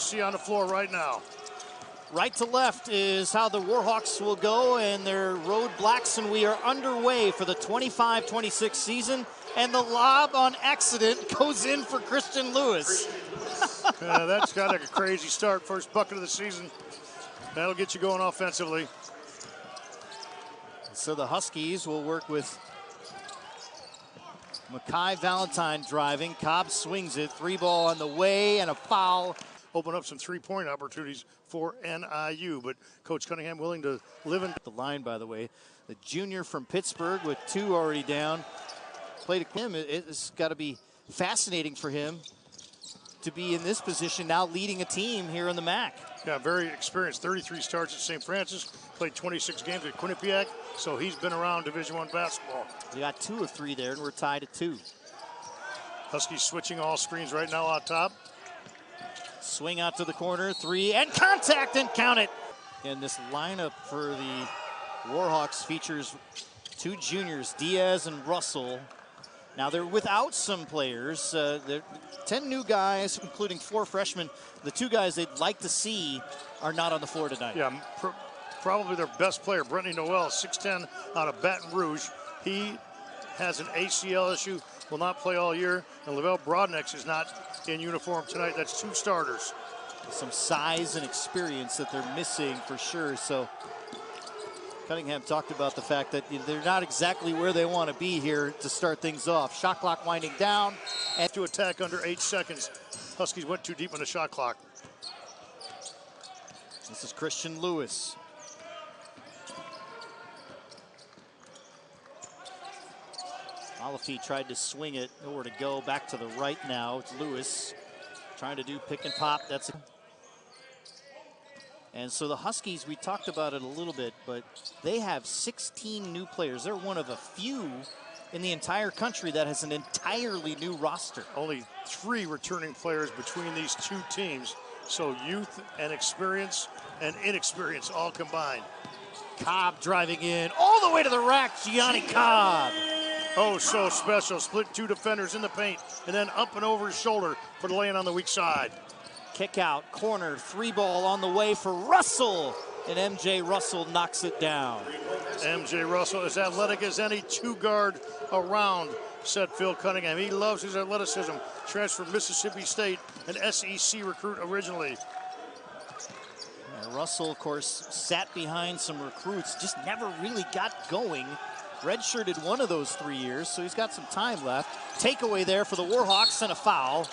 see on the floor right now. Right to left is how the Warhawks will go, and their road blacks, and we are underway for the 25-26 season. And the lob on accident goes in for Christian Lewis. That's got a crazy start. First bucket of the season. That'll get you going offensively. So the Huskies will work with Mackay Valentine driving. Cobb swings it. 3-ball on the way and a foul. Open up some three-point opportunities for NIU, but Coach Cunningham willing to live in the line, by the way. The junior from Pittsburgh with 2 already down. Played him. It's got to be fascinating for him to be in this position now, leading a team here in the MAC. Yeah, very experienced. 33 starts at St. Francis. Played 26 games at Quinnipiac, so he's been around Division I basketball. We got 2 of 3 there, and we're tied at 2. Huskies switching all screens right now out top. Swing out to the corner, 3, and contact, and count it. And this lineup for the Warhawks features 2 juniors, Diaz and Russell. Now they're without some players. They're 10 new guys, including 4 freshmen. The 2 guys they'd like to see are not on the floor tonight. Yeah, probably their best player, Brittany Noel, 6'10", out of Baton Rouge. He has an ACL issue, will not play all year. And Lavelle Broadnex is not in uniform tonight. That's 2 starters. Some size and experience that they're missing for sure. So Cunningham talked about the fact that they're not exactly where they want to be here to start things off. Shot clock winding down. And to attack under 8 seconds. Huskies went too deep on the shot clock. This is Christian Lewis. Malafi tried to swing it, nowhere to go. Back to the right now. It's Lewis trying to do pick and pop. That's and so the Huskies, we talked about it a little bit, but they have 16 new players. They're one of a few in the entire country that has an entirely new roster. Only 3 returning players between these 2 teams. So youth and experience and inexperience all combined. Cobb driving in all the way to the rack. Gianni Cobb. Oh, so special. Split 2 defenders in the paint and then up and over his shoulder for the lay-in on the weak side. Kick out, corner, 3-ball on the way for Russell. And MJ Russell knocks it down. MJ Russell is athletic as any 2-guard around, said Phil Cunningham. He loves his athleticism. Transferred Mississippi State, an SEC recruit originally. Russell, of course, sat behind some recruits, just never really got going. Redshirted one of those 3 years, so he's got some time left. Takeaway there for the Warhawks and a foul,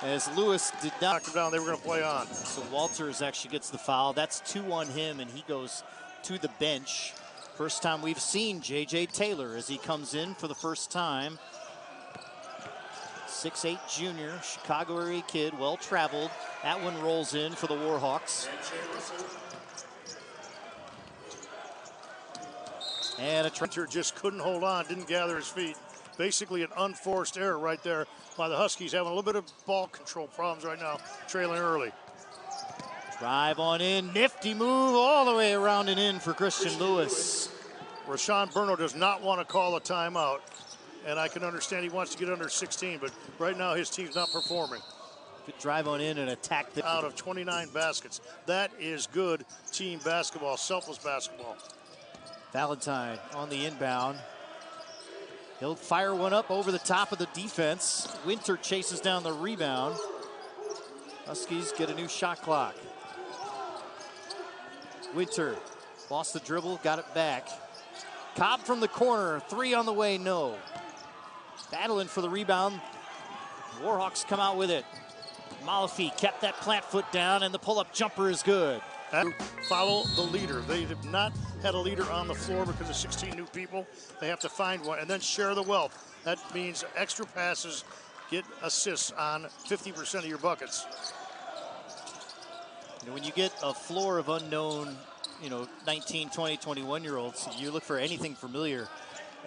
as Lewis did not knock him down. They were going to play on. So Walters actually gets the foul. That's 2 on him, and he goes to the bench. First time we've seen J.J. Taylor as he comes in for the first time. 6'8" junior, Chicago area kid, well-traveled. That one rolls in for the Warhawks. And a Trenter just couldn't hold on, didn't gather his feet. Basically an unforced error right there by the Huskies, having a little bit of ball control problems right now, trailing early. Drive on in, nifty move all the way around and in for Christian Lewis. Rashawn Burno does not want to call a timeout, and I can understand he wants to get under 16, but right now his team's not performing. Good drive on in and attack. Out of 29 baskets. That is good team basketball, selfless basketball. Valentine on the inbound. He'll fire one up over the top of the defense. Winter chases down the rebound. Huskies get a new shot clock. Winter lost the dribble, got it back. Cobb from the corner, 3 on the way, no. Battling for the rebound. Warhawks come out with it. Malafi kept that plant foot down, and the pull-up jumper is good. Follow the leader. They have not had a leader on the floor because of 16 new people. They have to find one and then share the wealth. That means extra passes, get assists on 50% of your buckets. When you get a floor of unknown, 19, 20, 21-year-olds, you look for anything familiar.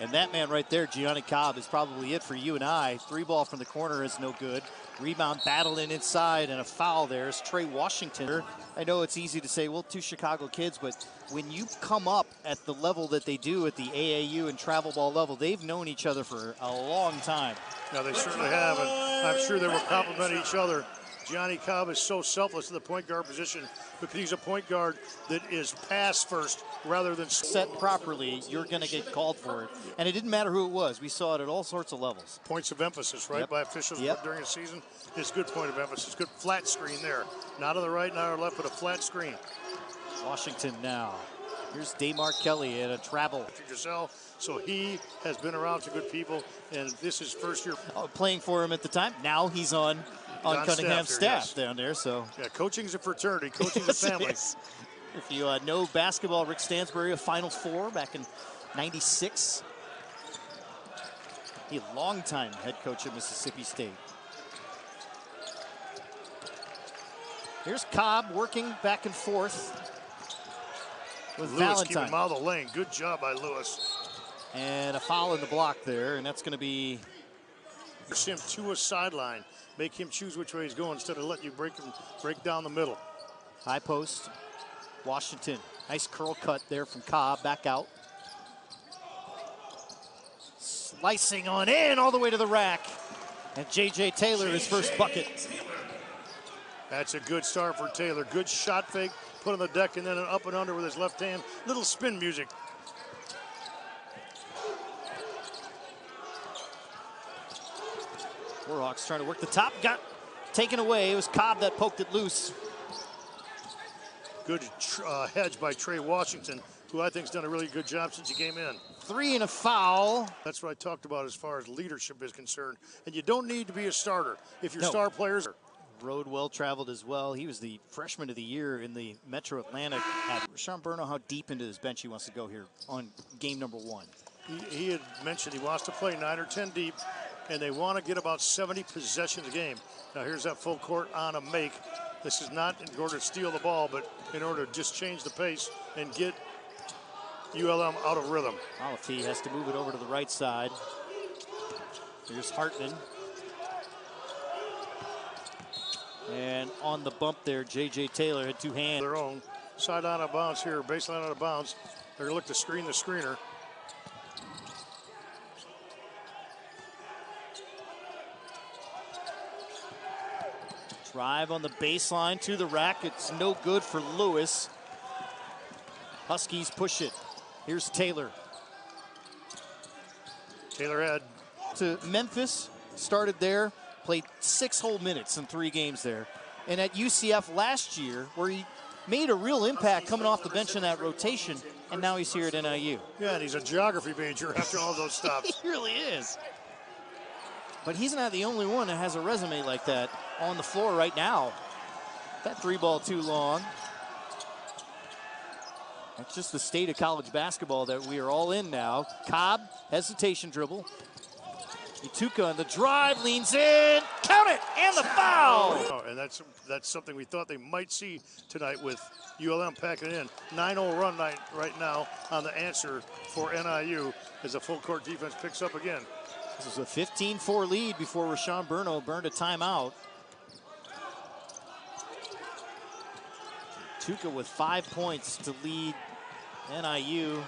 And that man right there, Gianni Cobb, is probably it for you and I. 3-ball from the corner is no good. Rebound battling inside, and a foul there is Trey Washington. I know it's easy to say, well, 2 Chicago kids, but when you come up at the level that they do at the AAU and travel ball level, they've known each other for a long time. Yeah, they certainly have, and I'm sure they will compliment each other Gianni Cobb is so selfless in the point guard position because he's a point guard that is pass first rather than set properly. You're going to get called for it, and it didn't matter who it was. We saw it at all sorts of levels. Points of emphasis, right, by officials during the season. It's good point of emphasis. Good flat screen there. Not on the right, not on the left, but a flat screen. Washington now. Here's Damar Kelly at a travel. Giselle, so he has been around to good people, and this is first year playing for him at the time. Now he's on Cunningham's staff down there. So yeah, coaching's a fraternity, coaching's a family. If you know basketball, Rick Stansbury, a Final Four back in '96. He a longtime head coach at Mississippi State. Here's Cobb working back and forth with Lewis Valentine. keeping him out of the lane. Good job by Lewis. And a foul in the block there, and that's going to be him to a sideline. Make him choose which way he's going instead of letting you break down the middle. High post. Washington. Nice curl cut there from Cobb. Back out. Slicing on in all the way to the rack. And J.J. Taylor, his first bucket. That's a good start for Taylor. Good shot fake. Put on the deck and then an up and under with his left hand. Little spin music. Warhawks trying to work the top. Got taken away. It was Cobb that poked it loose. Good hedge by Trey Washington, who I think has done a really good job since he came in. 3 and a foul. That's what I talked about as far as leadership is concerned. And you don't need to be a starter if your star players are. Road well traveled as well. He was the freshman of the year in the Metro Atlanta. Rashawn Burno, how deep into his bench he wants to go here on game number 1. He had mentioned he wants to play 9 or 10 deep, and they want to get about 70 possessions a game. Now here's that full court on a make. This is not in order to steal the ball, but in order to just change the pace and get ULM out of rhythm. Malafi has to move it over to the right side. Here's Hartman. And on the bump there, J.J. Taylor had 2 hands. Their own side out of bounds here, baseline out of bounds. They're going to look to screen the screener. Drive on the baseline to the rack. It's no good for Lewis. Huskies push it. Here's Taylor. Taylor had to Memphis, started there, played 6 whole minutes in 3 games there. And at UCF last year, where he made a real impact coming off the bench in that rotation, and now he's here at NIU. Yeah, and he's a geography major after all those stops. He really is. But he's not the only one that has a resume like that on the floor right now. That 3 ball too long. That's just the state of college basketball that we are all in now. Cobb, hesitation dribble. Ituka on the drive, leans in, count it, and the foul. Oh, and that's something we thought they might see tonight with ULM packing it in. 9-0 run right now on the answer for NIU as the full court defense picks up again. This was a 15-4 lead before Rashawn Burno burned a timeout. Tuca with 5 points to lead NIU.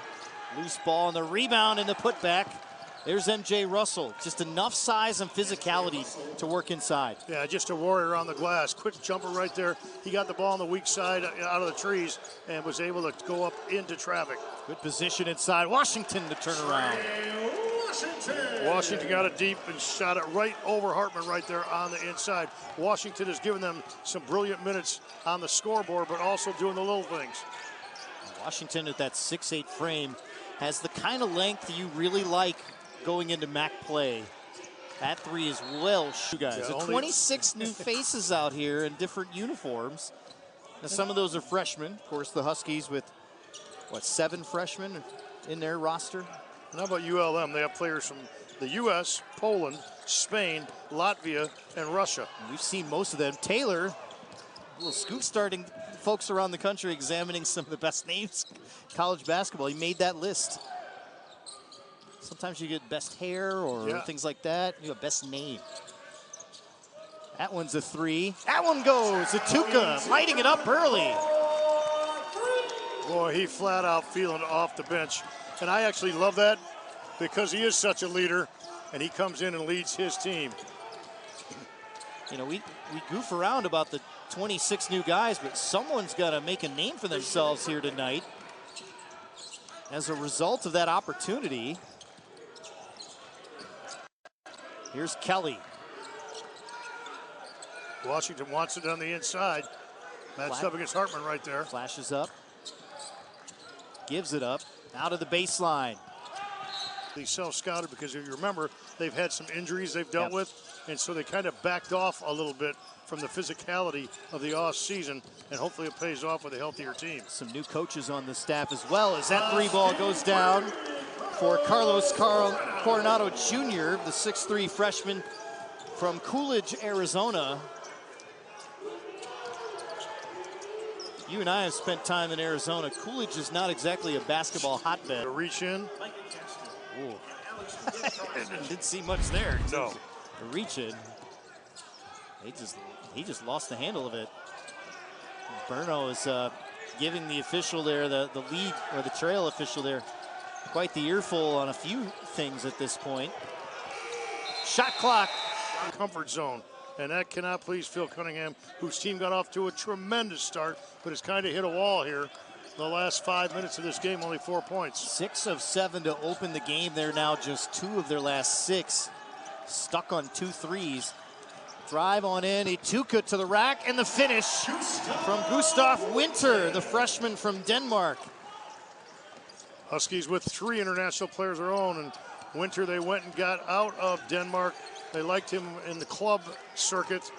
Loose ball on the rebound and the putback. There's MJ Russell. Just enough size and physicality to work inside. Yeah, just a warrior on the glass. Quick jumper right there. He got the ball on the weak side out of the trees and was able to go up into traffic. Good position inside. Washington to turn around. Washington got it deep and shot it right over Hartman right there on the inside. Washington has given them some brilliant minutes on the scoreboard, but also doing the little things. Washington at that 6'8" frame has the kind of length you really like going into MAC play. That 3 is well shoot, guys. Yeah, 26 new faces out here in different uniforms. Now, some of those are freshmen. Of course, the Huskies with, 7 freshmen in their roster? And how about ULM? They have players from the U.S., Poland, Spain, Latvia, and Russia. And we've seen most of them. Taylor, a little scoop starting folks around the country examining some of the best names in college basketball. He made that list. Sometimes you get best hair or things like that. You have best name. That one's a 3. That one goes. Ituka lighting it up early. Boy, he flat out feeling off the bench. And I actually love that because he is such a leader and he comes in and leads his team. You know, we goof around about the 26 new guys, but someone's got to make a name for themselves here tonight as a result of that opportunity. Here's Kelly. Washington wants it on the inside. Matched up against Hartman right there. Flashes up. Gives it up. Out of the baseline. They self-scouted because if you remember, they've had some injuries they've dealt with, and so they kind of backed off a little bit from the physicality of the off season, and hopefully it pays off with a healthier team. Some new coaches on the staff as well, as that three ball goes down for Carlos Coronado Jr., the 6'3" freshman from Coolidge, Arizona. You and I have spent time in Arizona. Coolidge is not exactly a basketball hotbed. Reach in. Didn't see much there. No. Reach in. He just lost the handle of it. Berno is giving the official there, the lead or the trail official there, quite the earful on a few things at this point. Shot clock. Comfort zone. And that cannot please Phil Cunningham, whose team got off to a tremendous start, but has kind of hit a wall here. The last 5 minutes of this game, only 4 points. 6 of 7 to open the game. They're now just 2 of their last 6. Stuck on 2 threes. Drive on in, Ituka to the rack, and the finish from Gustav Winter, the freshman from Denmark. Huskies with 3 international players of their own, and Winter they went and got out of Denmark. They liked him in the club circuit,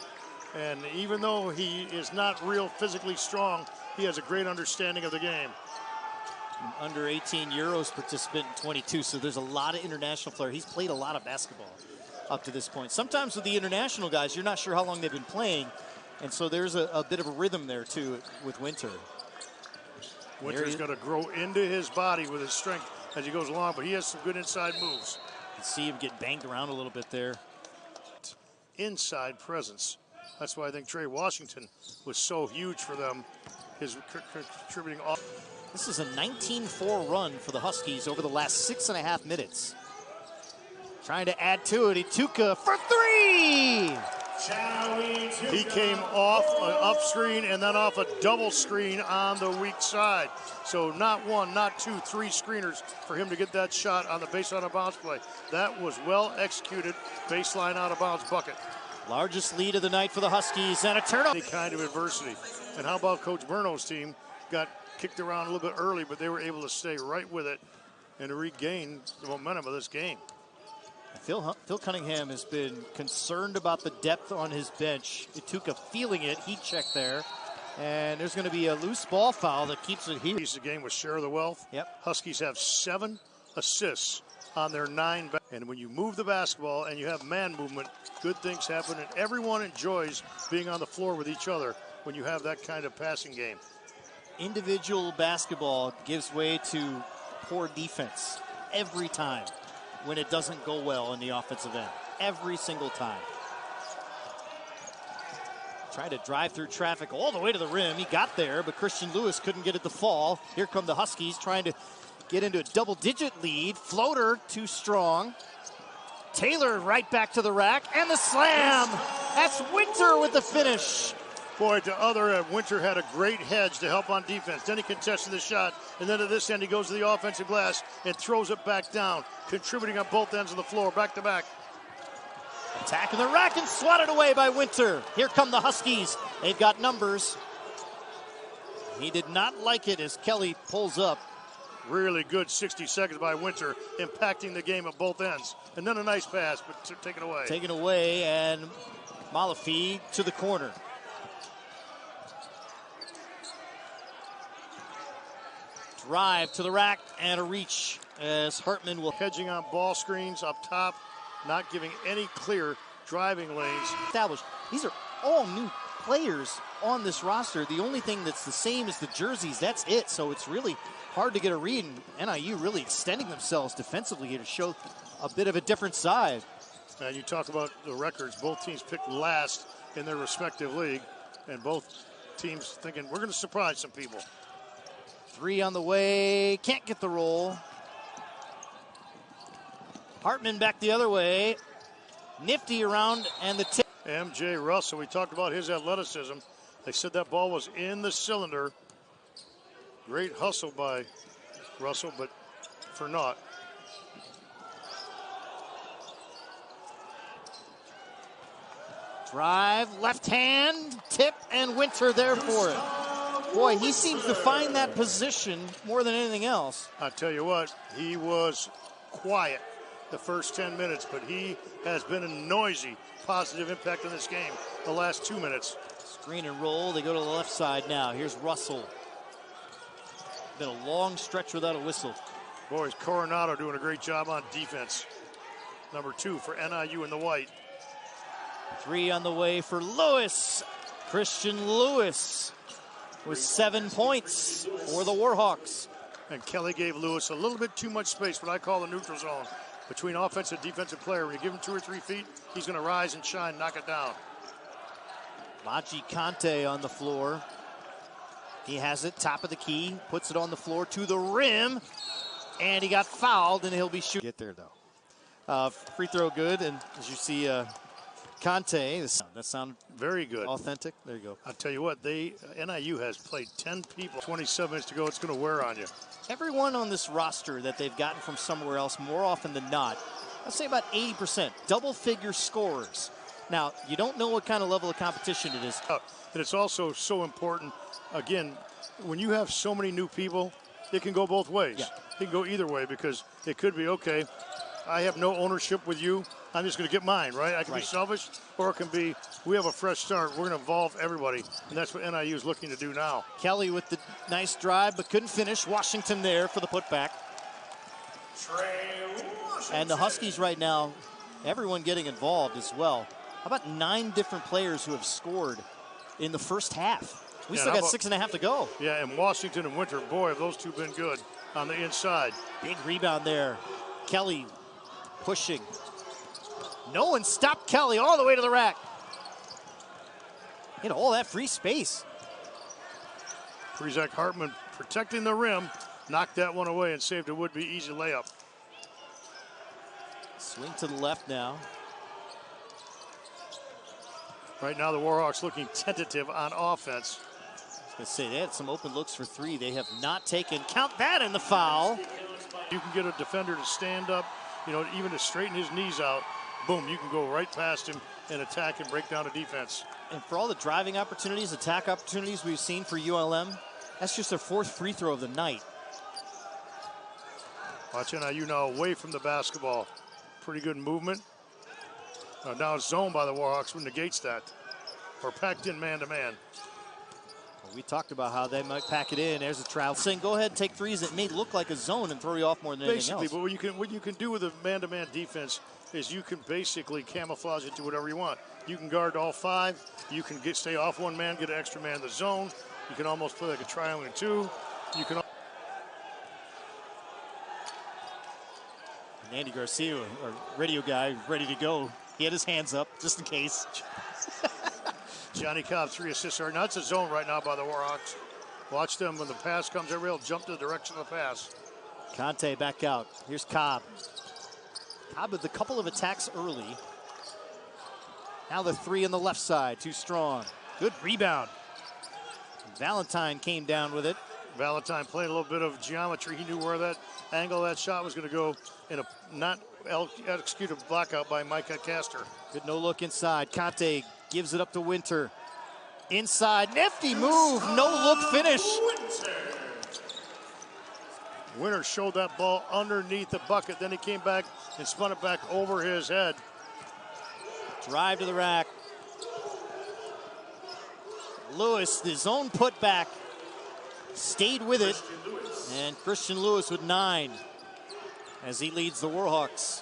and even though he is not real physically strong, he has a great understanding of the game. An under 18 Euros participant in 22, so there's a lot of international players. He's played a lot of basketball up to this point. Sometimes with the international guys, you're not sure how long they've been playing, and so there's a bit of a rhythm there too with Winter. Winter's going to grow into his body with his strength as he goes along, but he has some good inside moves. You see him get banged around a little bit there. Inside presence. That's why I think Trey Washington was so huge for them. His contributing off. This is a 19-4 run for the Huskies over the last 6.5 minutes. Trying to add to it, Ituka for 3! He came off an up screen and then off a double screen on the weak side. So not 1, not 2, 3 screeners for him to get that shot on the baseline out of bounds play. That was well executed baseline out of bounds bucket. Largest lead of the night for the Huskies and a turnover. Any kind of adversity. And how about Coach Berno's team? Got kicked around a little bit early, but they were able to stay right with it and to regain the momentum of this game. Phil Cunningham has been concerned about the depth on his bench. Ituka feeling it, heat check there. And there's going to be a loose ball foul that keeps it here. Piece of game with share of the wealth. Yep. Huskies have 7 assists on their 9. And when you move the basketball and you have man movement, good things happen. And everyone enjoys being on the floor with each other when you have that kind of passing game. Individual basketball gives way to poor defense every time when it doesn't go well in the offensive end. Every single time. Tried to drive through traffic all the way to the rim. He got there, but Christian Lewis couldn't get it to fall. Here come the Huskies trying to get into a double-digit lead. Floater too strong. Taylor right back to the rack, and the slam. That's Winter with the finish. Boy, at the other end, Winter had a great hedge to help on defense. Then he contested the shot, and then at this end, he goes to the offensive glass and throws it back down, contributing on both ends of the floor, back to back. Attacking the rack and swatted away by Winter. Here come the Huskies. They've got numbers. He did not like it as Kelly pulls up. Really good 60 seconds by Winter, impacting the game at both ends. And then a nice pass, but taken away. Taken away, and Malafi to the corner. Drive to the rack and a reach as Hartman will. Hedging on ball screens up top, not giving any clear driving lanes. Established. These are all new players on this roster. The only thing that's the same is the jerseys. That's it. So it's really hard to get a read. And NIU really extending themselves defensively here to show a bit of a different side. And you talk about the records. Both teams picked last in their respective league. And both teams thinking, we're going to surprise some people. 3 on the way. Can't get the roll. Hartman back the other way. Nifty around and the tip. MJ Russell, we talked about his athleticism. They said that ball was in the cylinder. Great hustle by Russell, but for naught. Drive, left hand, tip, and Winter there for it. Boy, he seems to find that position more than anything else. I tell you what, he was quiet the first 10 minutes, but he has been a noisy, positive impact in this game the last 2 minutes. Screen and roll, they go to the left side now. Here's Russell. Been a long stretch without a whistle. Boys, Coronado doing a great job on defense. Number 2 for NIU in the white. 3 on the way for Lewis. Christian Lewis with 7 points for the Warhawks. And Kelly gave Lewis a little bit too much space, what I call the neutral zone, between offensive and defensive player. When you give him 2 or 3 feet, he's going to rise and shine, knock it down. Maji Conte on the floor. He has it, top of the key, puts it on the floor to the rim, and he got fouled, and he'll be shooting. Get there, though. Free throw good, and as you see, Conte, that sounded very good. Authentic. There you go. I'll tell you what, NIU has played 10 people. 27 minutes to go, it's going to wear on you. Everyone on this roster that they've gotten from somewhere else, more often than not, I'd say about 80%, double-figure scorers. Now, you don't know what kind of level of competition it is. And it's also so important, again, when you have so many new people, it can go both ways. Yeah. It can go either way because it could be, okay, I have no ownership with you. I'm just going to get mine, right? I can be selfish, or it can be, we have a fresh start. We're going to involve everybody, and that's what NIU is looking to do now. Kelly with the nice drive, but couldn't finish. Washington there for the putback. And the Huskies right now, everyone getting involved as well. How about 9 different players who have scored in the first half? We still got 6.5 to go. Yeah, and Washington and Winter, boy, have those two been good on the inside. Big rebound there. Kelly pushing. No one stopped Kelly all the way to the rack. Hit all that free space. Prezak Hartman protecting the rim, knocked that one away and saved a would-be easy layup. Swing to the left now. Right now the Warhawks looking tentative on offense. I was going to say, they had some open looks for 3. They have not taken. Count that in the foul. You can get a defender to stand up, even to straighten his knees out. Boom, you can go right past him and attack and break down a defense. And for all the driving opportunities, attack opportunities we've seen for ULM, that's just their 4th free throw of the night. Watch NIU now away from the basketball. Pretty good movement. Now it's zoned by the Warhawks, who negates that. Or packed in man-to-man. Well, we talked about how they might pack it in. There's a travel. Saying go ahead and take threes that may look like a zone and throw you off more than anything else. Basically, but what you can do with a man-to-man defense is you can basically camouflage it to whatever you want. You can guard all 5. You can stay off one man, get an extra man in the zone. You can almost play like a triangle and 2. You can. And Andy Garcia, our radio guy, ready to go. He had his hands up just in case. Johnny Cobb, 3 assists. Now it's a zone right now by the Warhawks. Watch them when the pass comes. Everybody will jump to the direction of the pass. Conte back out. Here's Cobb. Cobb with a couple of attacks early. Now the 3 on the left side, too strong. Good rebound. Valentine came down with it. Valentine played a little bit of geometry. He knew where that angle of that shot was going to go in a not executed blockout by Micah Castor. Good no look inside. Conte gives it up to Winter. Inside, nifty move, no look finish. Winter showed that ball underneath the bucket. Then he came back and spun it back over his head. Drive to the rack. Lewis, his own putback, stayed with it. And Christian Lewis with 9 as he leads the Warhawks.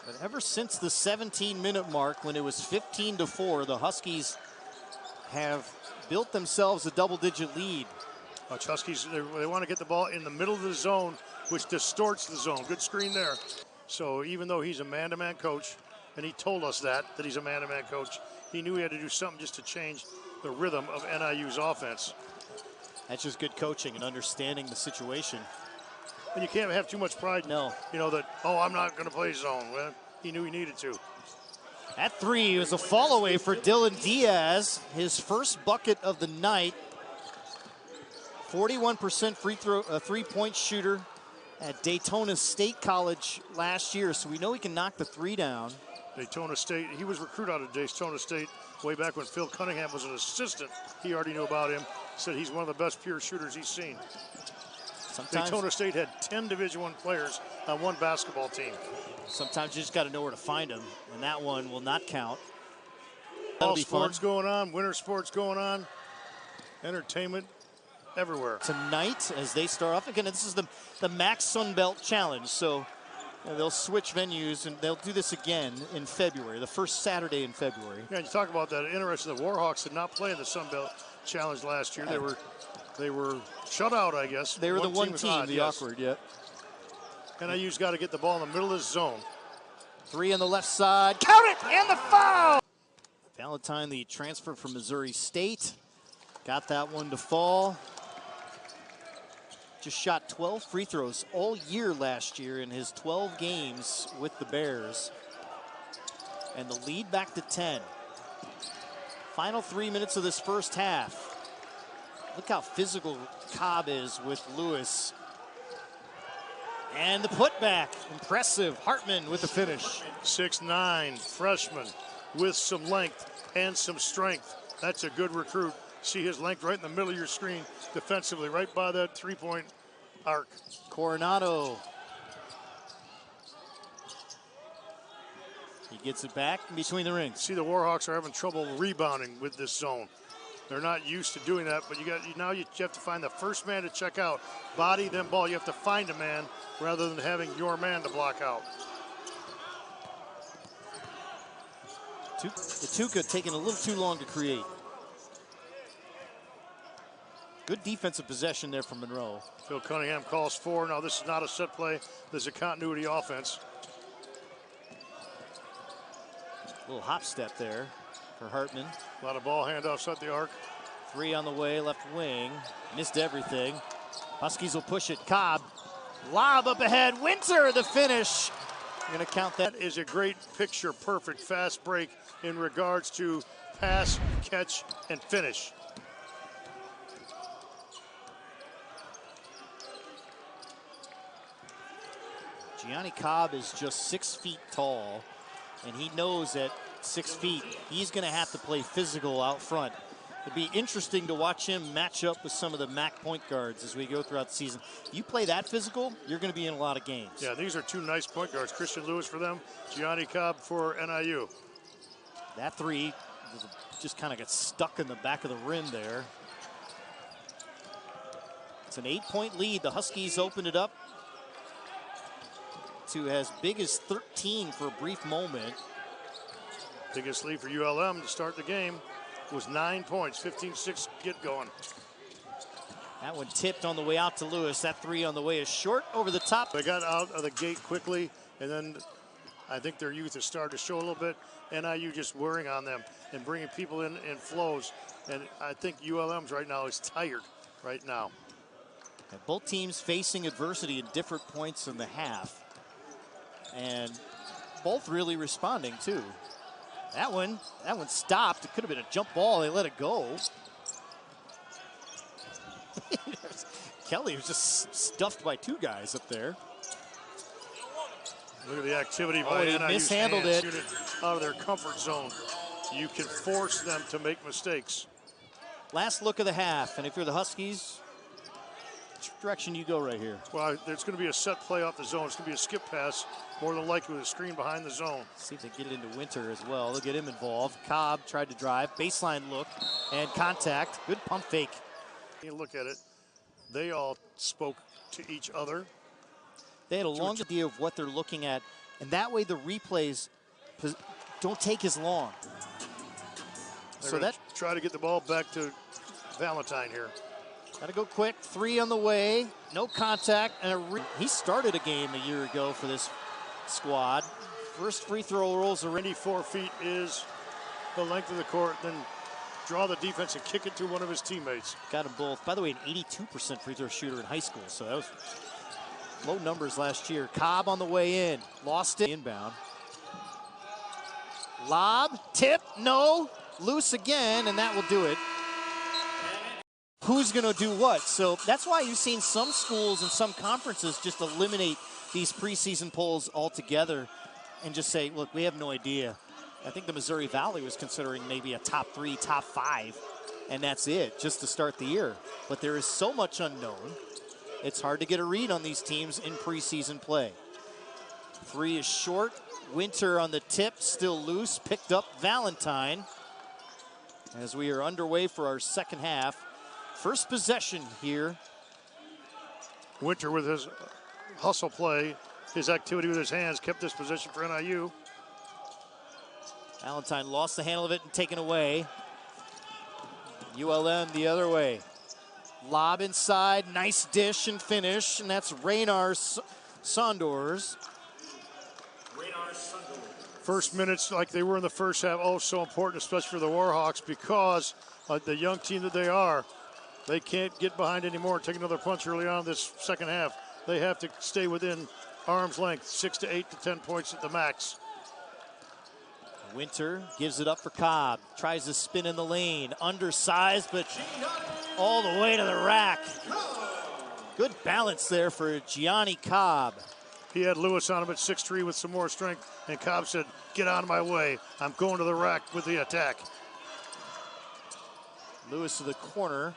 But ever since the 17-minute mark, when it was 15-4, the Huskies have built themselves a double-digit lead. Watch Huskies, they want to get the ball in the middle of the zone, which distorts the zone. Good screen there. So even though he's a man-to-man coach, and he told us that he's a man-to-man coach, he knew he had to do something just to change the rhythm of NIU's offense. That's just good coaching and understanding the situation. And you can't have too much pride. No. That, I'm not going to play zone. Well, he knew he needed to. That three was a fall away for Dylan Diaz, his first bucket of the night. 41% three-point shooter at Daytona State College last year, so we know he can knock the three down. Daytona State, he was recruited out of Daytona State way back when Phil Cunningham was an assistant. He already knew about him, said he's one of the best pure shooters he's seen. Daytona State had 10 Division I players on one basketball team. Sometimes you just got to know where to find them, and that one will not count. All sports going on, winter sports going on, entertainment everywhere. Tonight, as they start off again, this is the Max Sun Belt Challenge, so they'll switch venues, and they'll do this again in February, the first Saturday in February. Yeah, you talk about that. Interesting, the Warhawks did not play in the Sun Belt Challenge last year. They were shut out, I guess. They were the one team, the awkward, yeah. NIU's got to get the ball in the middle of the zone. Three on the left side. Count it! And the foul! Valentine, the transfer from Missouri State, got that one to fall. Just shot 12 free throws all year last year in his 12 games with the Bears. And the lead back to 10. Final 3 minutes of this first half. Look how physical Cobb is with Lewis. And the putback, impressive. Hartman with the finish. 6'9", freshman with some length and some strength. That's a good recruit. See his length right in the middle of your screen defensively, right by that three-point arc. Coronado. He gets it back in between the rings. See, the Warhawks are having trouble rebounding with this zone. They're not used to doing that, but now you have to find the first man to check out. Body, then ball. You have to find a man rather than having your man to block out. Tuca taking a little too long to create. Good defensive possession there from Monroe. Phil Cunningham calls four. Now this is not a set play. This is a continuity offense. A little hop step there for Hartman. A lot of ball handoffs at the arc. Three on the way, left wing. Missed everything. Huskies will push it. Cobb. Lob up ahead. Winter, the finish. You're going to count that. That is a great picture, perfect fast break in regards to pass, catch, and finish. Gianni Cobb is just 6 feet tall, and he knows at 6 feet he's going to have to play physical out front. It'd be interesting to watch him match up with some of the MAC point guards as we go throughout the season. You play that physical, you're going to be in a lot of games. Yeah, these are two nice point guards. Christian Lewis for them, Gianni Cobb for NIU. That three just kind of got stuck in the back of the rim there. It's an 8-point lead. The Huskies opened it up to as big as 13 for a brief moment. Biggest lead for ULM to start the game was 9 points, 15-6 get going. That one tipped on the way out to Lewis. That three on the way is short over the top. They got out of the gate quickly, and then I think their youth has started to show a little bit. NIU just wearing on them and bringing people in flows. And I think ULM's right now is tired right now. And both teams facing adversity at different points in the half. And both really responding too. That one stopped. It could have been a jump ball. They let it go. Kelly was just stuffed by two guys up there. Look at the activity by NIU. Mishandled it. Shoot it out of their comfort zone. You can force them to make mistakes. Last look of the half, and if you're the Huskies, which direction you go right here? Well, there's going to be a set play off the zone. It's going to be a skip pass, more than likely with a screen behind the zone. See if they get it into Winter as well. They'll get him involved. Cobb tried to drive, baseline look, and contact. Good pump fake. You look at it, they all spoke to each other. They had a long idea of what they're looking at, and that way the replays don't take as long. So that try to get the ball back to Valentine here. Got to go quick. Three on the way. No contact. And he started a game a year ago for this squad. First free throw rolls are 94 feet is the length of the court. Then draw the defense and kick it to one of his teammates. Got them both. By the way, an 82% free throw shooter in high school. So that was low numbers last year. Cobb on the way in. Lost it. Inbound. Lob, tip, no, loose again, and that will do it. Who's going to do what? So that's why you've seen some schools and some conferences just eliminate these preseason polls altogether and just say, look, we have no idea. I think the Missouri Valley was considering maybe a top 3, top 5, and that's it, just to start the year. But there is so much unknown. It's hard to get a read on these teams in preseason play. 3 is short. Winter on the tip, still loose. Picked up Valentine as we are underway for our second half. First possession here. Winter with his hustle play, his activity with his hands, kept this position for NIU. Valentine lost the handle of it and taken away. ULM the other way. Lob inside, nice dish and finish, and that's Raynar Sondors. First minutes, like they were in the first half, oh, so important, especially for the Warhawks, because the young team that they are, they can't get behind anymore and take another punch early on this second half. They have to stay within arm's length, 6 to 8 to 10 points at the max. Winter gives it up for Cobb. Tries to spin in the lane. Undersized, but all the way to the rack. Good balance there for Gianni Cobb. He had Lewis on him at 6'3" with some more strength, and Cobb said, get out of my way. I'm going to the rack with the attack. Lewis to the corner.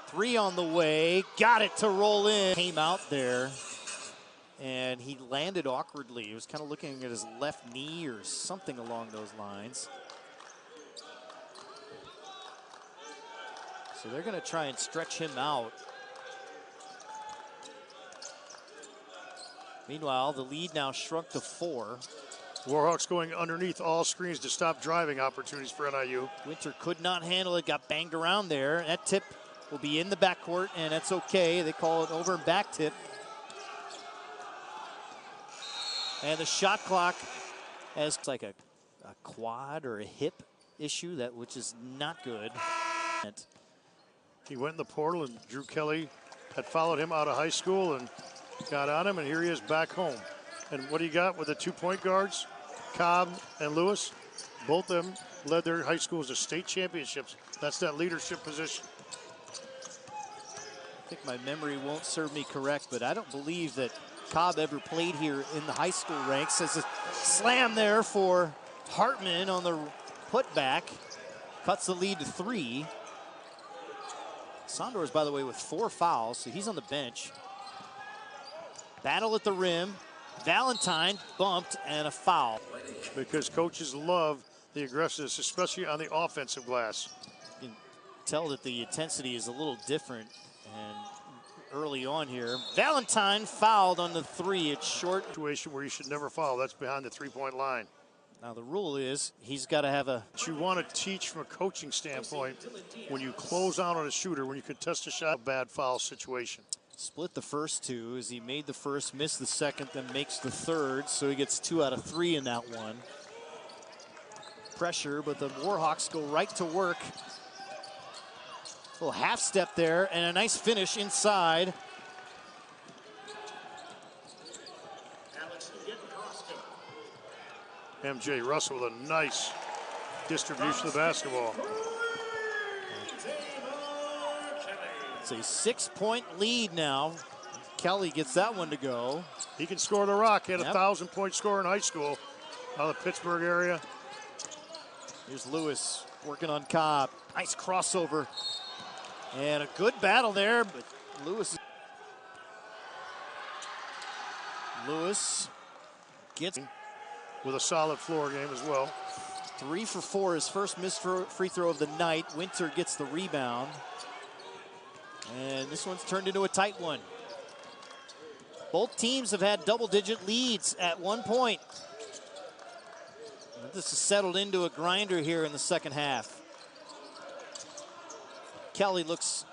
3 on the way. Got it to roll in. Came out there, and he landed awkwardly. He was kind of looking at his left knee or something along those lines. So they're going to try and stretch him out. Meanwhile, the lead now shrunk to 4. Warhawks going underneath all screens to stop driving opportunities for NIU. Winter could not handle it, got banged around there. That tip will be in the backcourt, and that's okay. They call it over and back tip. And the shot clock has like a quad or a hip issue, which is not good. He went in the portal, and Drew Kelly had followed him out of high school and got on him, and here he is back home. And what do you got with the 2 point guards, Cobb and Lewis? Both of them led their high schools to state championships. That's that leadership position. I think my memory won't serve me correct, but I don't believe that Cobb ever played here in the high school ranks. There's a slam there for Hartman on the putback. Cuts the lead to 3. Sondors, by the way, with 4 fouls, so he's on the bench. Battle at the rim. Valentine bumped and a foul. Because coaches love the aggressiveness, especially on the offensive glass. You can tell that the intensity is a little different and early on here. Valentine fouled on the 3. It's short. Situation where you should never foul. That's behind the 3-point line. Now the rule is he's got to have a... What you want to teach from a coaching standpoint, when you close out on a shooter, when you contest a shot, a bad foul situation. Split the first 2 as he made the first, missed the second, then makes the third. So he gets 2 out of 3 in that one. Pressure, but the Warhawks go right to work. Little half step there and a nice finish inside. MJ Russell with a nice distribution of the basketball. It's a 6-point lead now. Kelly gets that one to go. He can score the rock. He had a 1,000-point score in high school out of the Pittsburgh area. Here's Lewis working on Cobb. Nice crossover. And a good battle there, but Lewis gets with a solid floor game as well. 3 for 4, his first missed free throw of the night. Winter gets the rebound. And this one's turned into a tight one. Both teams have had double-digit leads at one point. This has settled into a grinder here in the second half. Kelly looks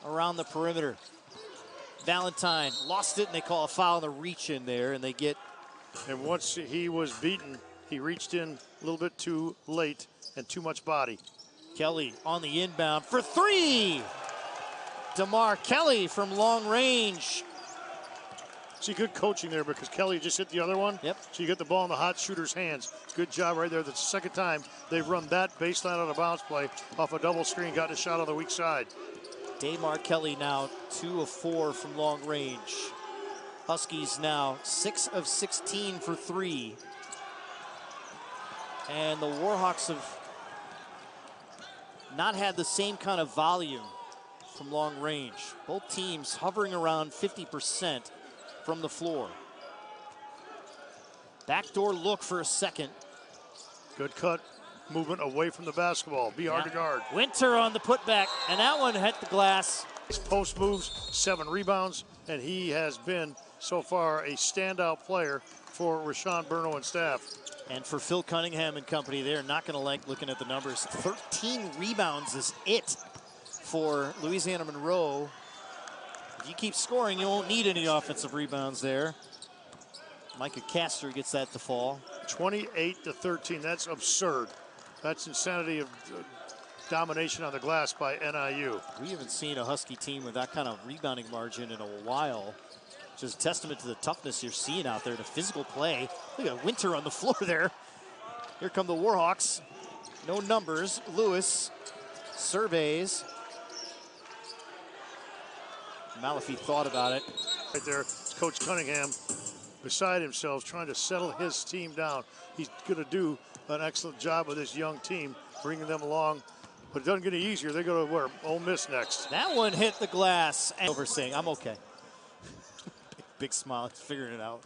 around the perimeter. Valentine lost it, and they call a foul on the reach in there, and they get... And once he was beaten, he reached in a little bit too late and too much body. Kelly on the inbound for 3! DeMar Kelly from long range. See, good coaching there because Kelly just hit the other one. Yep. So you get the ball in the hot shooter's hands. Good job right there. That's the second time they've run that baseline out of bounds play off a double screen, got a shot on the weak side. Damar Kelly now 2 of 4 from long range. Huskies now 6 of 16 for 3. And the Warhawks have not had the same kind of volume from long range. Both teams hovering around 50% from the floor. Backdoor look for a second. Good cut. Movement away from the basketball. Be hard to guard. Winter on the putback, and that one hit the glass. Post moves, 7 rebounds, and he has been so far a standout player for Rashawn Burno and staff. And for Phil Cunningham and company, they're not going to like looking at the numbers. 13 rebounds is it for Louisiana Monroe. If you keep scoring, you won't need any offensive rebounds there. Micah Castor gets that to fall. 28-13, that's absurd. That's insanity of domination on the glass by NIU. We haven't seen a Husky team with that kind of rebounding margin in a while. Just a testament to the toughness you're seeing out there, the physical play. Look at Winter on the floor there. Here come the Warhawks. No numbers. Lewis surveys. Malafie thought about it. Right there, Coach Cunningham beside himself trying to settle his team down. He's going to do an excellent job with this young team, bringing them along. But it doesn't get any easier. They go to where? Ole Miss next. That one hit the glass. And over saying, I'm okay. Big smile, he's figuring it out.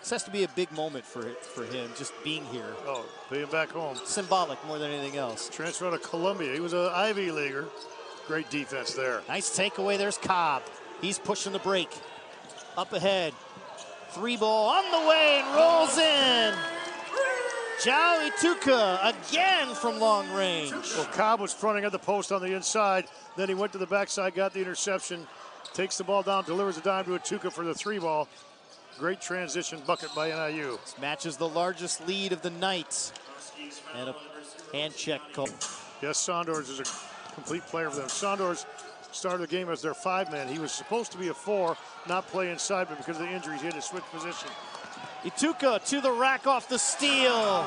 This has to be a big moment for him, just being here. Oh, being back home. Symbolic more than anything else. Transfer out of Columbia. He was an Ivy Leaguer. Great defense there. Nice takeaway. There's Cobb. He's pushing the break. Up ahead. 3 ball on the way and rolls in. Jao Ituka again from long range. Well, Cobb was fronting at the post on the inside. Then he went to the backside, got the interception, takes the ball down, delivers a dime to Ituka for the 3 ball. Great transition bucket by NIU. This matches the largest lead of the night. And a hand check call. Yes, Sondors is a complete player for them. Sondors started the game as their 5-man. He was supposed to be a 4, not play inside, but because of the injuries, he had to switch position. Ituka to the rack off the steal.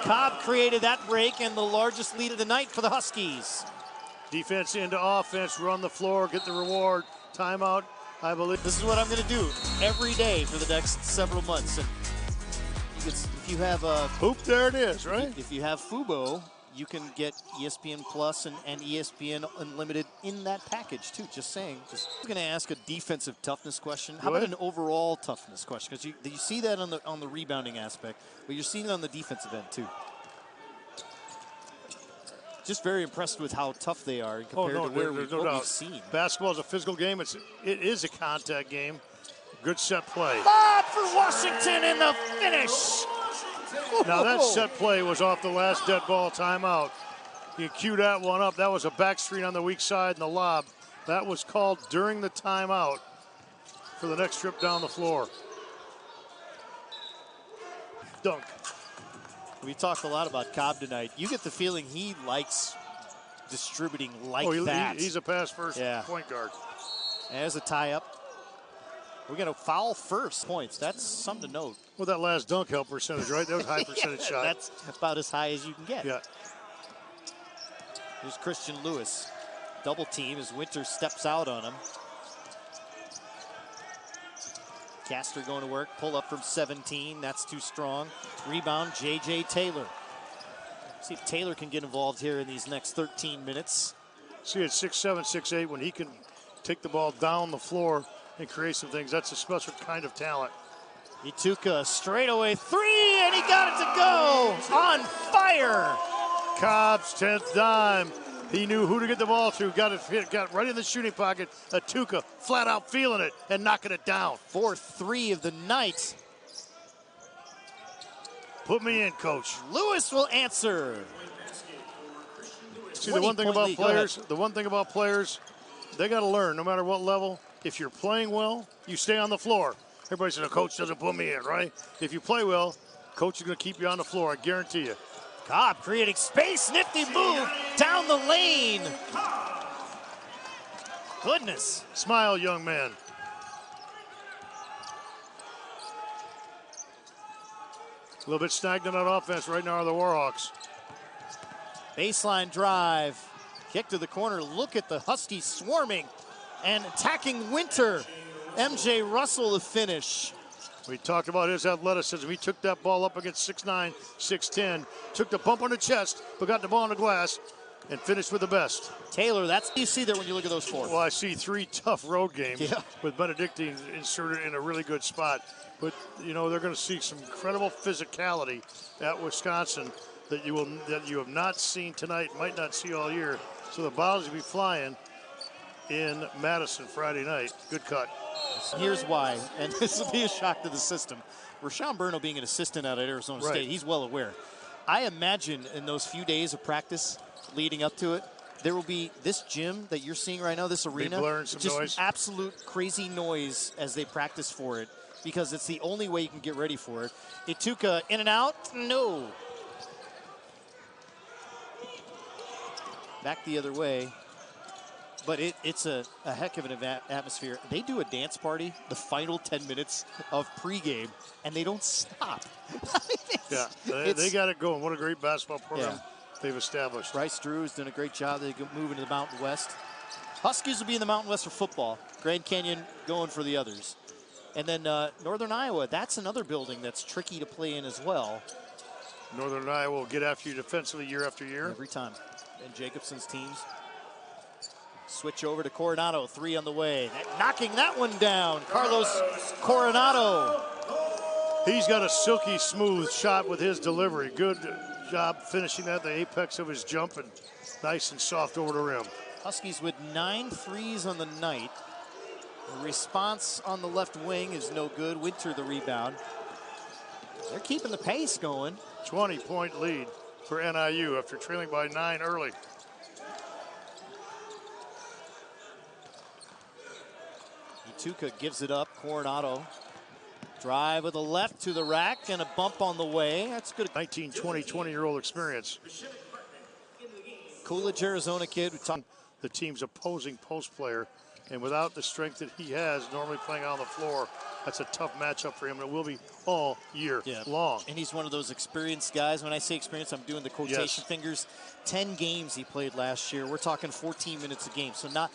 Cobb created that break and the largest lead of the night for the Huskies. Defense into offense, run the floor, get the reward. Timeout, I believe. This is what I'm going to do every day for the next several months. And if you have a hoop, there it is, right? If you have Fubo, you can get ESPN Plus and ESPN Unlimited in that package too. Just saying. I'm going to ask a defensive toughness question. How about an overall toughness question? Because you see that on the rebounding aspect, but you're seeing it on the defensive end too. Just very impressed with how tough they are compared to where we've seen. Basketball is a physical game. It is a contact game. Good set play. Bob for Washington in the finish. Now that set play was off the last dead ball timeout. You cue that one up. That was a back screen on the weak side and the lob. That was called during the timeout for the next trip down the floor. Dunk. We talked a lot about Cobb tonight. You get the feeling he likes distributing like that. He's a pass-first point guard. There's a tie-up. We're going to foul first points. That's something to note. Well, that last dunk help percentage, right? That was a high percentage shot. That's about as high as you can get. Yeah. Here's Christian Lewis. Double team as Winter steps out on him. Castor going to work. Pull up from 17. That's too strong. Rebound, J.J. Taylor. See if Taylor can get involved here in these next 13 minutes. See, at 6'7", 6'8", when he can take the ball down the floor and create some things, that's a special kind of talent. Ituka straightaway 3, and he got it to go. On fire. Cobb's 10th dime. He knew who to get the ball to. Got it right in the shooting pocket. Ituka flat out feeling it and knocking it down. 4th 3 of the night. Put me in, coach. Lewis will answer. See, the one thing about players, they got to learn no matter what level. If you're playing well, you stay on the floor. Everybody says, the coach doesn't put me in, right? If you play well, coach is going to keep you on the floor, I guarantee you. Cobb creating space, nifty move down the lane. Goodness. Smile, young man. A little bit stagnant on offense right now are the Warhawks. Baseline drive. Kick to the corner. Look at the Huskies swarming and attacking Winter. MJ Russell the finish. We talked about his athleticism. He took that ball up against 6'9", 6'10", took the bump on the chest, but got the ball on the glass and finished with the best. Taylor, that's what you see there when you look at those four. Well, I see 3 tough road games Yeah. with Benedictine inserted in a really good spot. But, you know, they're going to see some incredible physicality at Wisconsin that you have not seen tonight, might not see all year. So the balls will be flying in Madison Friday night. Good cut. Here's why, and this will be a shock to the system. Rashawn Burno being an assistant out at Arizona State, he's well aware. I imagine in those few days of practice leading up to it, there will be this gym that you're seeing right now, this arena, some just noise. Absolute crazy noise as they practice for it, because it's the only way you can get ready for it. Ituka in and out, no. Back the other way. But it's a heck of an atmosphere. They do a dance party the final 10 minutes of pregame, and they don't stop. They got it going. What a great basketball program they've established. Bryce Drew has done a great job. They move into the Mountain West. Huskies will be in the Mountain West for football. Grand Canyon going for the others. And then Northern Iowa, that's another building that's tricky to play in as well. Northern Iowa will get after you defensively year after year. Every time. And Jacobson's teams. Switch over to Coronado, 3 on the way. Knocking that one down, Carlos Coronado. He's got a silky smooth shot with his delivery. Good job finishing that at the apex of his jump, and nice and soft over the rim. Huskies with 9 threes on the night. The response on the left wing is no good. Winter the rebound. They're keeping the pace going. 20-point lead for NIU after trailing by 9 early. Ituka gives it up. Coronado. Drive with a left to the rack and a bump on the way. That's good. 19, 20, 20-year-old experience. Coolidge, Arizona kid. The team's opposing post player, and without the strength that he has, normally playing on the floor, that's a tough matchup for him, and it will be all year long. And he's one of those experienced guys. When I say experienced, I'm doing the quotation fingers. 10 games he played last year. We're talking 14 minutes a game, so not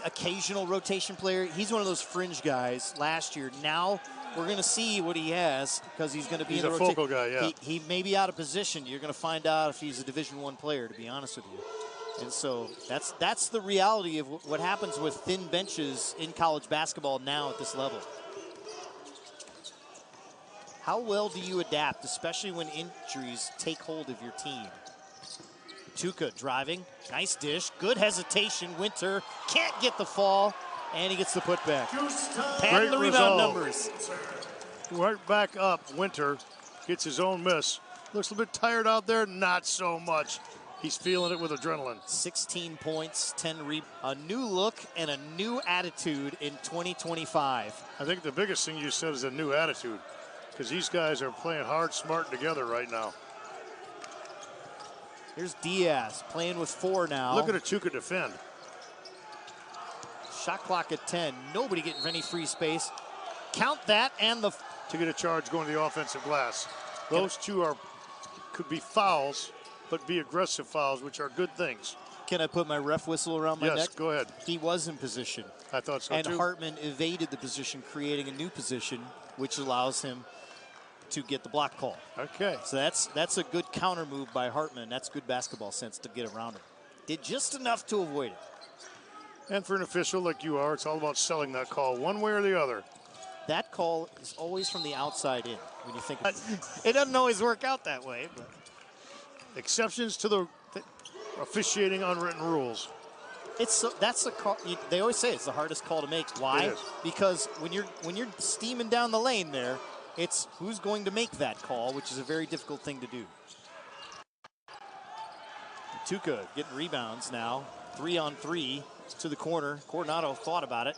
occasional rotation player. He's one of those fringe guys last year. Now we're going to see what he has, because he's going to be in the rotation. He's a focal guy, He may be out of position. You're going to find out if he's a Division I player, to be honest with you. And so that's the reality of what happens with thin benches in college basketball now at this level. How well do you adapt, especially when injuries take hold of your team? Tuca driving, nice dish, good hesitation. Winter can't get the fall, and he gets the putback. Padding the rebound numbers. Right back up, Winter gets his own miss. Looks a little bit tired out there, not so much. He's feeling it with adrenaline. 16 points, 10 rebounds. A new look and a new attitude in 2025. I think the biggest thing you said is a new attitude, because these guys are playing hard, smart together right now. Here's Diaz playing with 4 now. Look at Atuka defend. Shot clock at 10. Nobody getting any free space. Count that and the... To get a charge going to the offensive glass. Those two could be fouls, but be aggressive fouls, which are good things. Can I put my ref whistle around my neck? Yes, go ahead. He was in position. I thought so, and too. Hartman evaded the position, creating a new position, which allows him to get the block call. Okay. So that's a good counter move by Hartman. That's good basketball sense to get around him. Did just enough to avoid it. And for an official like you are, it's all about selling that call one way or the other. That call is always from the outside in when you think of it. It doesn't always work out that way. But exceptions to the officiating unwritten rules. That's the call. They always say it's the hardest call to make. Why? Because when you're steaming down the lane there, it's who's going to make that call, which is a very difficult thing to do. Tuca getting rebounds now. 3-on-3 to the corner. Coronado thought about it.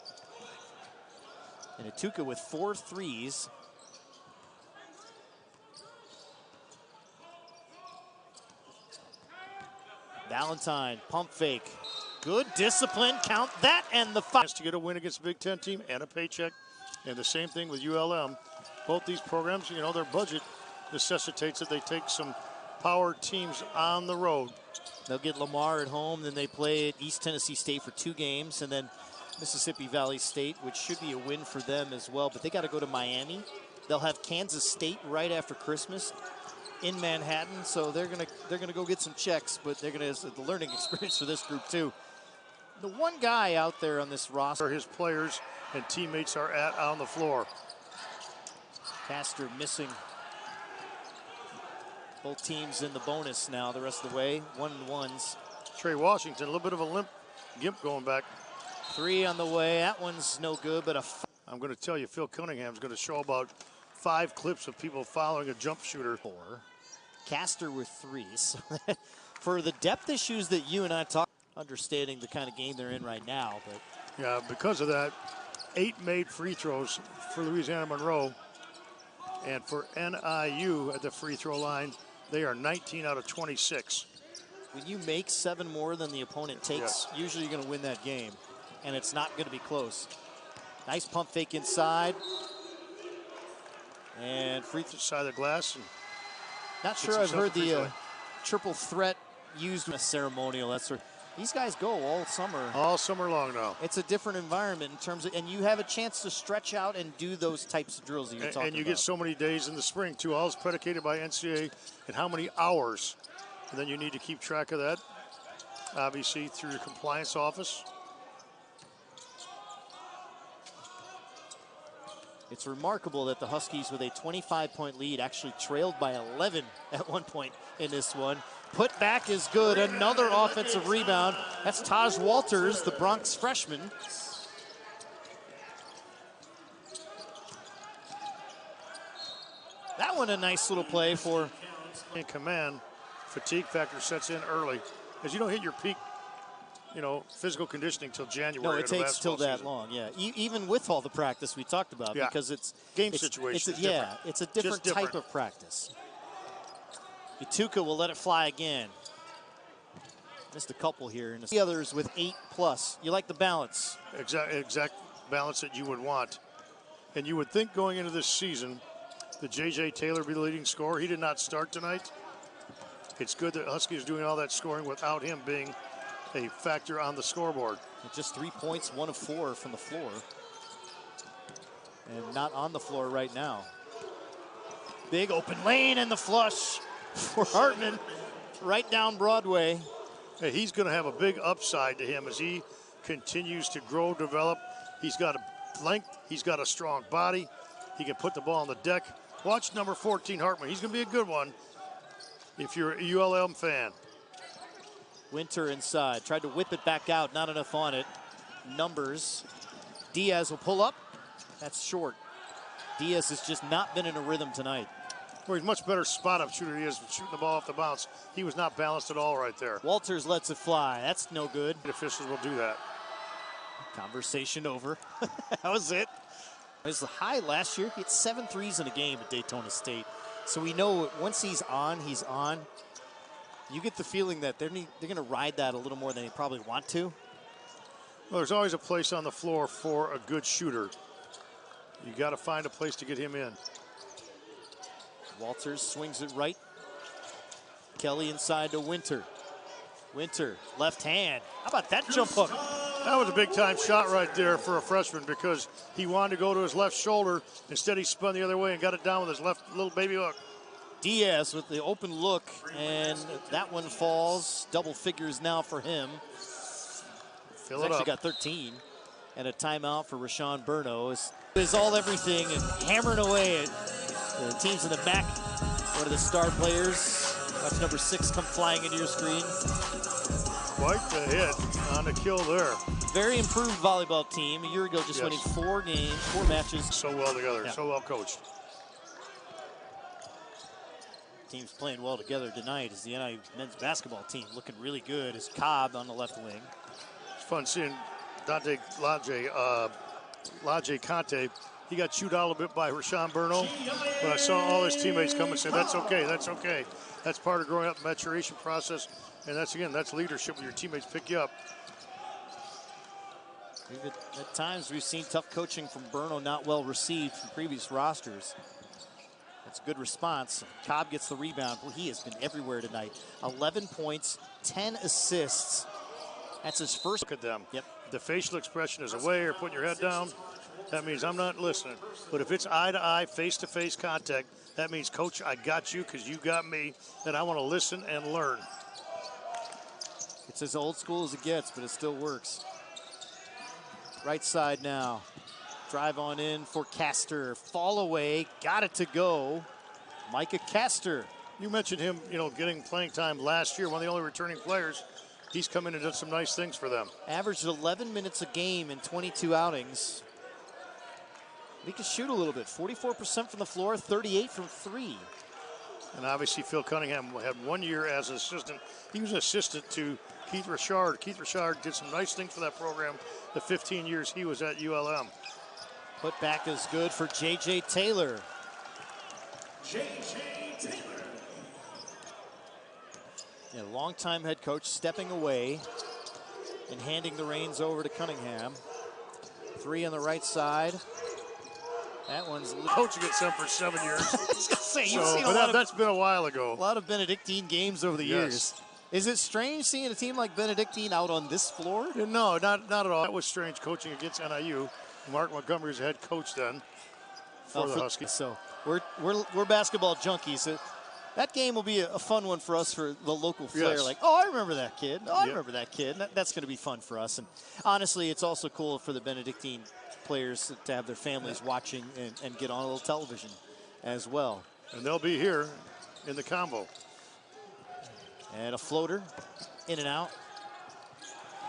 And Atuka with 4 threes. Valentine, pump fake. Good discipline, count that, and the foul. To get a win against a Big Ten team and a paycheck. And the same thing with ULM. Both these programs, you know, their budget necessitates that they take some power teams on the road. They'll get Lamar at home, then they play at East Tennessee State for 2 games, and then Mississippi Valley State, which should be a win for them as well. But they got to go to Miami. They'll have Kansas State right after Christmas in Manhattan, so they're gonna go get some checks. But they're gonna the learning experience for this group too. The one guy out there on this roster, his players and teammates are at on the floor. Castor missing. Both teams in the bonus now the rest of the way. 1-1s. Trey Washington, a little bit of a gimp going back. 3 on the way. That one's no good, but I'm going to tell you, Phil Cunningham's going to show about 5 clips of people following a jump shooter. 4. Castor with 3. So for the depth issues that you and I talked, understanding the kind of game they're in right now, but yeah, because of that, 8 made free throws for Louisiana Monroe, and for NIU at the free throw line, they are 19 out of 26. When you make 7 more than the opponent takes, usually you're going to win that game, and it's not going to be close. Nice pump fake inside, and free throw side of the glass. And not sure I've heard the triple threat used in a ceremonial. That's where these guys go all summer. All summer long now. It's a different environment in terms of, and you have a chance to stretch out and do those types of drills that you're talking about. And you get so many days in the spring, too. All is predicated by NCAA and how many hours. And then you need to keep track of that, obviously, through your compliance office. It's remarkable that the Huskies, with a 25-point lead, actually trailed by 11 at one point in this one. Put back is good. Another offensive rebound. That's Taj Walters, the Bronx freshman. That one a nice little play for. In command, fatigue factor sets in early, as you don't hit your peak, physical conditioning till January. No, it takes till that long. Yeah, even with all the practice we talked about, because it's game situation. It's a different type of practice. Ituka will let it fly again. Missed a couple here. And the others with 8+. You like the balance. Exact balance that you would want. And you would think going into this season that J.J. Taylor be the leading scorer. He did not start tonight. It's good that Husky is doing all that scoring without him being a factor on the scoreboard. Just 3 points, 1 of 4 from the floor. And not on the floor right now. Big open lane and the flush for Hartman right down Broadway. Hey, he's going to have a big upside to him as he continues to grow, develop. He's got a length. He's got a strong body. He can put the ball on the deck. Watch number 14, Hartman. He's going to be a good one if you're a ULM fan. Winter inside. Tried to whip it back out. Not enough on it. Numbers. Diaz will pull up. That's short. Diaz has just not been in a rhythm tonight. Well, he's much better spot-up shooter he is shooting the ball off the bounce. He was not balanced at all right there. Walters lets it fly. That's no good. The officials will do that. Conversation over. That was it. It was the high last year. He had 7 threes in a game at Daytona State. So we know once he's on, he's on. You get the feeling that they're going to ride that a little more than they probably want to. Well, there's always a place on the floor for a good shooter. You got to find a place to get him in. Walters swings it right. Kelly inside to Winter. Winter, left hand. How about that jump hook? That was a big-time shot right there for a freshman because he wanted to go to his left shoulder. Instead, he spun the other way and got it down with his left little baby hook. Diaz with the open look, and that one falls. Double figures now for him. Fill He's it actually up. got 13. And a timeout for Rashawn Burno. Is all everything and hammering away at the teams in the back. One of the star players. Watch number 6 come flying into your screen. Quite the hit on the kill there. Very improved volleyball team. A year ago, just winning 4 games, 4 matches. So well together, so well coached. Teams playing well together tonight is the NIU men's basketball team looking really good. Is Cobb on the left wing. It's fun seeing Dante Laje Conte. He got chewed out a little bit by Rashawn Burno, but I saw all his teammates come and say, that's okay, that's okay. That's part of growing up, the maturation process, and that's leadership when your teammates pick you up. At times we've seen tough coaching from Burno, not well received from previous rosters. That's a good response. Cobb gets the rebound. Well, he has been everywhere tonight. 11 points, 10 assists. That's his first. Look at them. Yep. The facial expression is away or putting your head down. That means I'm not listening. But if it's eye-to-eye, face-to-face contact, that means, Coach, I got you because you got me, and I want to listen and learn. It's as old school as it gets, but it still works. Right side now. Drive on in for Castor. Fall away. Got it to go. Micah Castor. You mentioned him, getting playing time last year, one of the only returning players. He's come in and done some nice things for them. Averaged 11 minutes a game in 22 outings. He can shoot a little bit. 44% from the floor, 38 from three. And obviously Phil Cunningham had 1 year as an assistant. He was an assistant to Keith Richard. Keith Richard did some nice things for that program the 15 years he was at ULM. Put back is good for J.J. Taylor. J.J. Taylor. Yeah, longtime head coach stepping away and handing the reins over to Cunningham. Three on the right side. That one's coach against them for 7 years. I was gonna say, that's been a while ago. A lot of Benedictine games over the years. Is it strange seeing a team like Benedictine out on this floor? No, not at all. That was strange coaching against NIU. Mark Montgomery was head coach then for the Huskies. So we're basketball junkies. That game will be a fun one for us for the local flair. Yes. Like, oh, I remember that kid. Oh, I remember that kid. That's going to be fun for us. And honestly, it's also cool for the Benedictine players to have their families watching and get on a little television as well. And they'll be here in the combo. And a floater, in and out.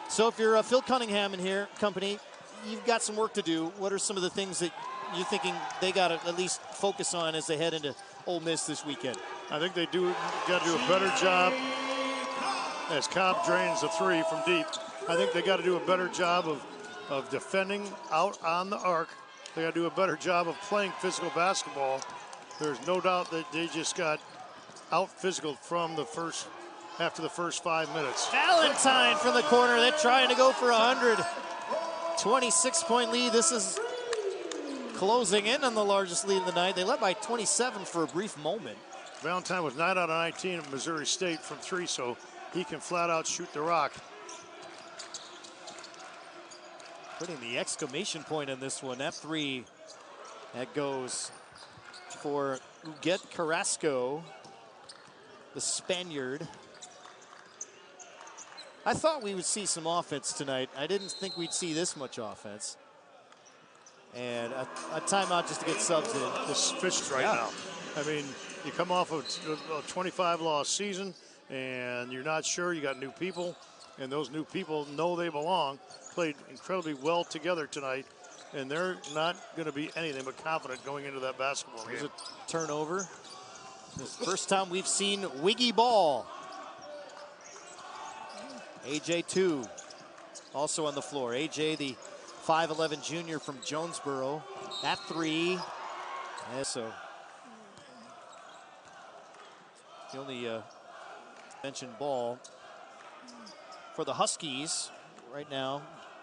So if you're Phil Cunningham in here, company, you've got some work to do. What are some of the things that you're thinking they got to at least focus on as they head into Ole Miss this weekend? I think they got to do a better job as Cobb drains the three from deep. I think they got to do a better job of defending out on the arc. They got to do a better job of playing physical basketball. There's no doubt that they just got out physical after the first 5 minutes. Valentine from the corner. They're trying to go for 100. 26-point lead. This is closing in on the largest lead of the night. They led by 27 for a brief moment. Valentine was 9 out of 19 at Missouri State from three, so he can flat out shoot the rock. Putting the exclamation point on this one. That three, that goes for Uget Carrasco, the Spaniard. I thought we would see some offense tonight. I didn't think we'd see this much offense. And a timeout just to get subs in. This fish right now. I mean, you come off of a 25-loss season, and you're not sure. You got new people, and those new people know they belong. Played incredibly well together tonight, and they're not going to be anything but confident going into that basketball game. There's a turnover. This is the first time we've seen Wiggy ball. AJ 2 also on the floor. AJ, the 5'11 junior from Jonesboro. That three. Yeah, so the only mentioned ball for the Huskies right now.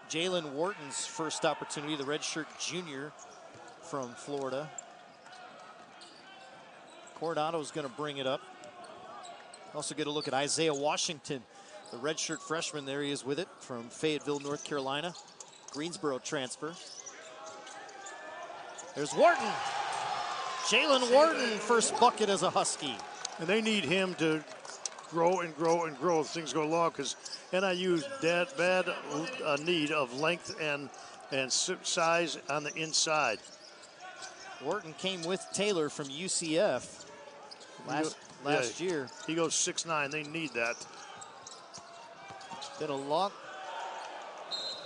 Jalen Wharton's first opportunity, the redshirt junior from Florida. Coronado's going to bring it up. Also get a look at Isaiah Washington, the redshirt freshman. There he is with it from Fayetteville, North Carolina. Greensboro transfer. There's Wharton. Jalen Wharton, first bucket as a Husky. And they need him to grow and grow and grow as things go along, because NIU's bad need of length and size on the inside. Wharton came with Taylor from UCF last year. He goes 6'9". They need that. Been a long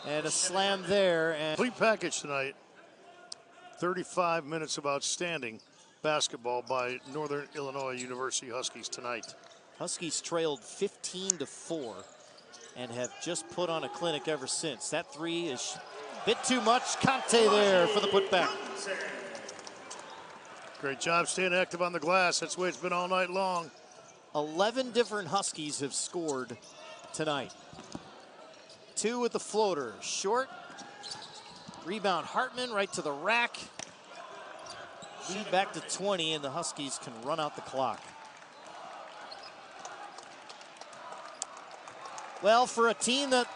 and a slam there. And complete package tonight. 35 minutes of outstanding basketball by Northern Illinois University Huskies tonight. Huskies trailed 15-4 and have just put on a clinic ever since. That three is a bit too much. Conte there for the putback. Great job staying active on the glass. That's the way it's been all night long. 11 different Huskies have scored tonight. 2 with the floater. Short. Rebound Hartman right to the rack. lead back to 20, and the Huskies can run out the clock. Well, for a team that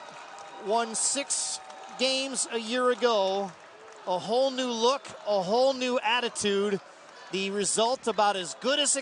won 6 games a year ago, a whole new look, a whole new attitude. The result about as good as it can